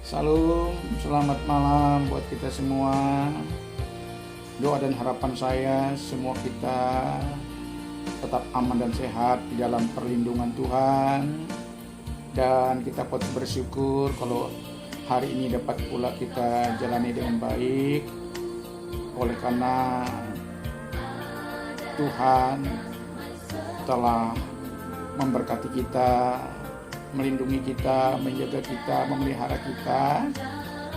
Salam, selamat malam buat kita semua. Doa dan harapan saya semua kita tetap aman dan sehat di dalam perlindungan Tuhan. Dan kita patut bersyukur kalau hari ini dapat pula kita jalani dengan baik. Oleh karena Tuhan telah memberkati kita, melindungi kita, menjaga kita, memelihara kita,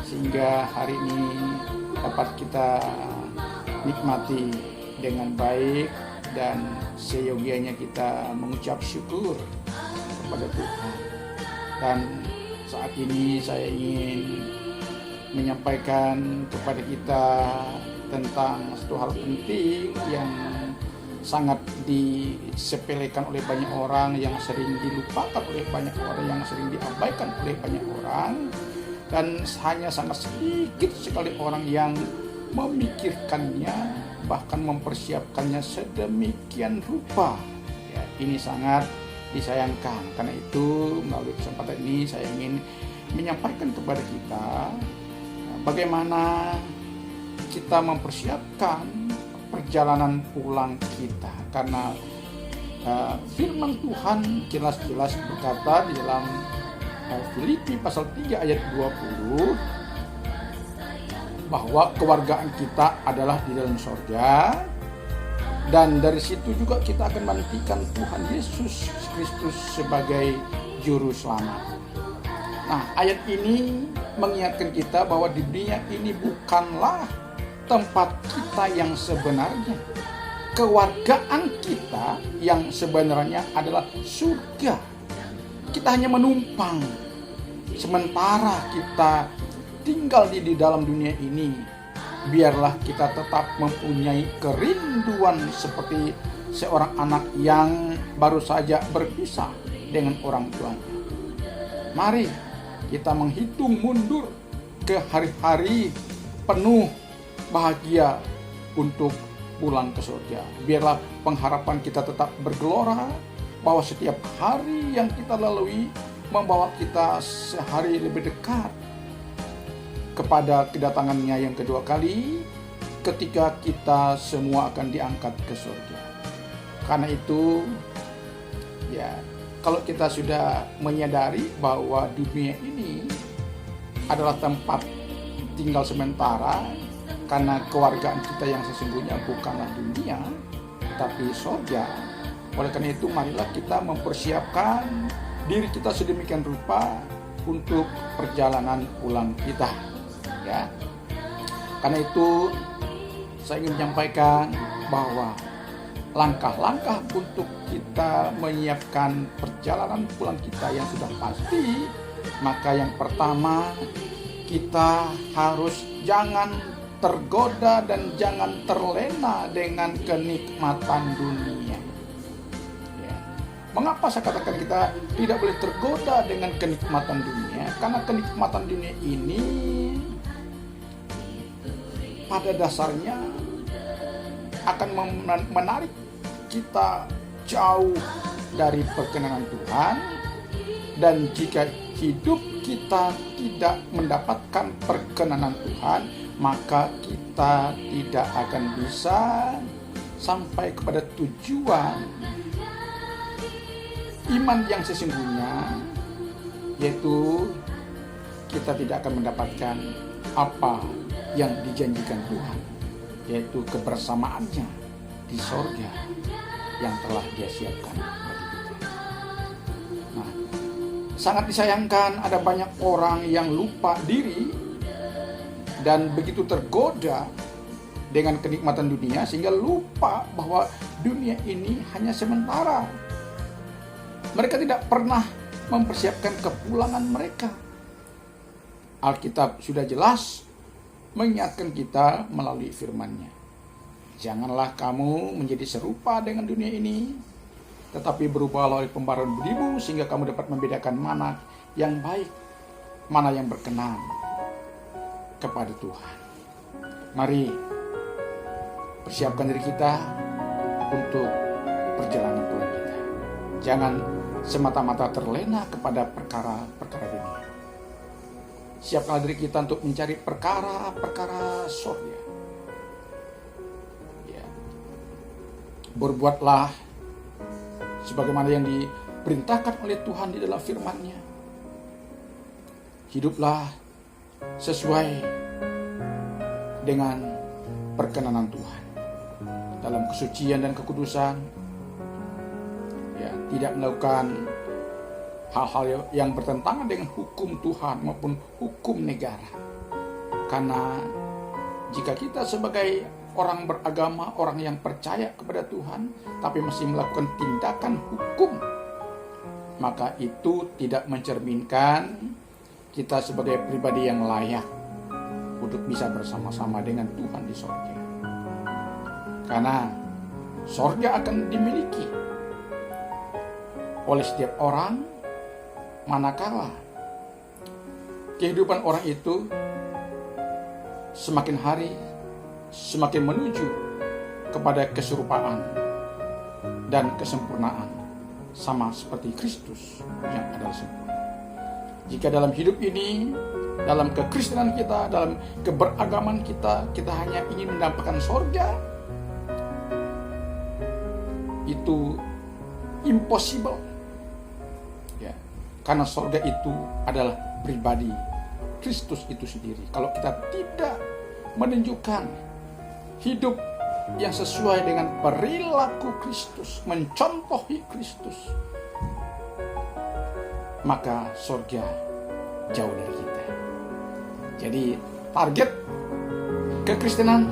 sehingga hari ini dapat kita nikmati dengan baik dan seyogianya kita mengucap syukur kepada Tuhan. Dan saat ini saya ingin menyampaikan kepada kita tentang satu hal penting yang sangat disepelekan oleh banyak orang, yang sering dilupakan oleh banyak orang, yang sering diabaikan oleh banyak orang, dan hanya sangat sedikit sekali orang yang memikirkannya, bahkan mempersiapkannya sedemikian rupa. Ya, ini sangat disayangkan. Karena itu melalui kesempatan ini saya ingin menyampaikan kepada kita bagaimana kita mempersiapkan perjalanan pulang kita. Karena firman Tuhan jelas-jelas berkata di dalam Filipi pasal 3 ayat 20 bahwa kewargaan kita adalah di dalam sorga, dan dari situ juga kita akan menantikan Tuhan Yesus Kristus sebagai juru selamat. Nah, ayat ini mengingatkan kita bahwa di dunia ini bukanlah tempat kita yang sebenarnya. Kewargaan kita yang sebenarnya adalah surga. Kita hanya menumpang. Sementara kita tinggal di dalam dunia ini, biarlah kita tetap mempunyai kerinduan seperti seorang anak yang baru saja berpisah dengan orang tuanya. Mari kita menghitung mundur ke hari-hari penuh bahagia untuk pulang ke surga. Biarlah pengharapan kita tetap bergelora, bahwa setiap hari yang kita lalui membawa kita sehari lebih dekat kepada kedatangannya yang kedua kali, ketika kita semua akan diangkat ke surga. Karena itu, ya, kalau kita sudah menyadari bahwa dunia ini adalah tempat tinggal sementara, karena kewargaan kita yang sesungguhnya bukanlah dunia, tapi surga. Oleh karena itu, marilah kita mempersiapkan diri kita sedemikian rupa untuk perjalanan pulang kita. Ya. Karena itu, saya ingin menyampaikan bahwa langkah-langkah untuk kita menyiapkan perjalanan pulang kita yang sudah pasti, maka yang pertama, kita harus jangan tergoda dan jangan terlena dengan kenikmatan dunia. Ya. Mengapa saya katakan kita tidak boleh tergoda dengan kenikmatan dunia? Karena kenikmatan dunia ini pada dasarnya akan menarik kita jauh dari perkenan Tuhan, dan jika hidup kita tidak mendapatkan perkenanan Tuhan, maka kita tidak akan bisa sampai kepada tujuan iman yang sesungguhnya, yaitu kita tidak akan mendapatkan apa yang dijanjikan Tuhan, yaitu kebersamaannya di sorga yang telah Dia siapkan bagi kita. Nah, sangat disayangkan ada banyak orang yang lupa diri dan begitu tergoda dengan kenikmatan dunia sehingga lupa bahwa dunia ini hanya sementara. Mereka tidak pernah mempersiapkan kepulangan mereka. Alkitab sudah jelas mengingatkan kita melalui firman-Nya. Janganlah kamu menjadi serupa dengan dunia ini, tetapi berubahlah oleh pembaharuan budimu, sehingga kamu dapat membedakan mana yang baik, mana yang berkenan kepada Tuhan. Mari persiapkan diri kita untuk perjalanan pulang kita. Jangan semata-mata terlena kepada perkara-perkara dunia. Siapkanlah diri kita untuk mencari perkara-perkara sorga. Ya. Berbuatlah sebagaimana yang diperintahkan oleh Tuhan di dalam firman-Nya. Hiduplah sesuai dengan perkenanan Tuhan dalam kesucian dan kekudusan. Ya, tidak melakukan hal-hal yang bertentangan dengan hukum Tuhan maupun hukum negara. Karena jika kita sebagai orang beragama, orang yang percaya kepada Tuhan, tapi masih melakukan tindakan hukum, maka itu tidak mencerminkan kita sebagai pribadi yang layak untuk bisa bersama-sama dengan Tuhan di sorga. Karena sorga akan dimiliki oleh setiap orang manakala kehidupan orang itu semakin hari semakin menuju kepada keserupaan dan kesempurnaan sama seperti Kristus yang adalah sempurna. Jika dalam hidup ini, dalam kekristenan kita, dalam keberagaman kita, kita hanya ingin mendapatkan sorga, itu impossible. Ya, karena sorga itu adalah pribadi Kristus itu sendiri. Kalau kita tidak menunjukkan hidup yang sesuai dengan perilaku Kristus, mencontohi Kristus, maka sorga jauh dari kita. Jadi target kekristenan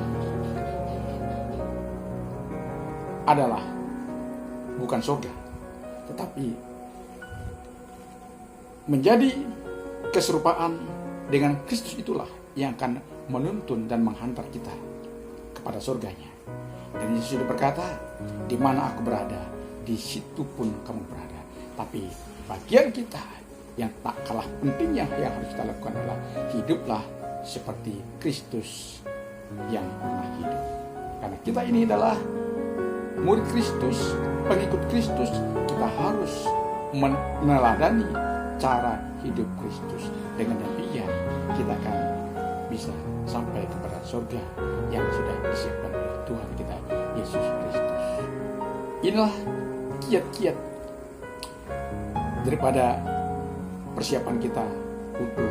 adalah bukan sorga, tetapi menjadi keserupaan dengan Kristus itulah yang akan menuntun dan menghantar kita kepada surganya. Dan Yesus sudah berkata, di mana aku berada, di situ pun kamu berada. Tapi bagian kita yang tak kalah pentingnya yang harus kita lakukan adalah hiduplah seperti Kristus yang pernah hidup. Karena kita ini adalah murid Kristus, pengikut Kristus, kita harus meneladani cara hidup Kristus. Dengan demikian kita akan bisa sampai kepada surga yang sudah disiapkan oleh Tuhan kita Yesus Kristus. Inilah kiat-kiat daripada persiapan kita untuk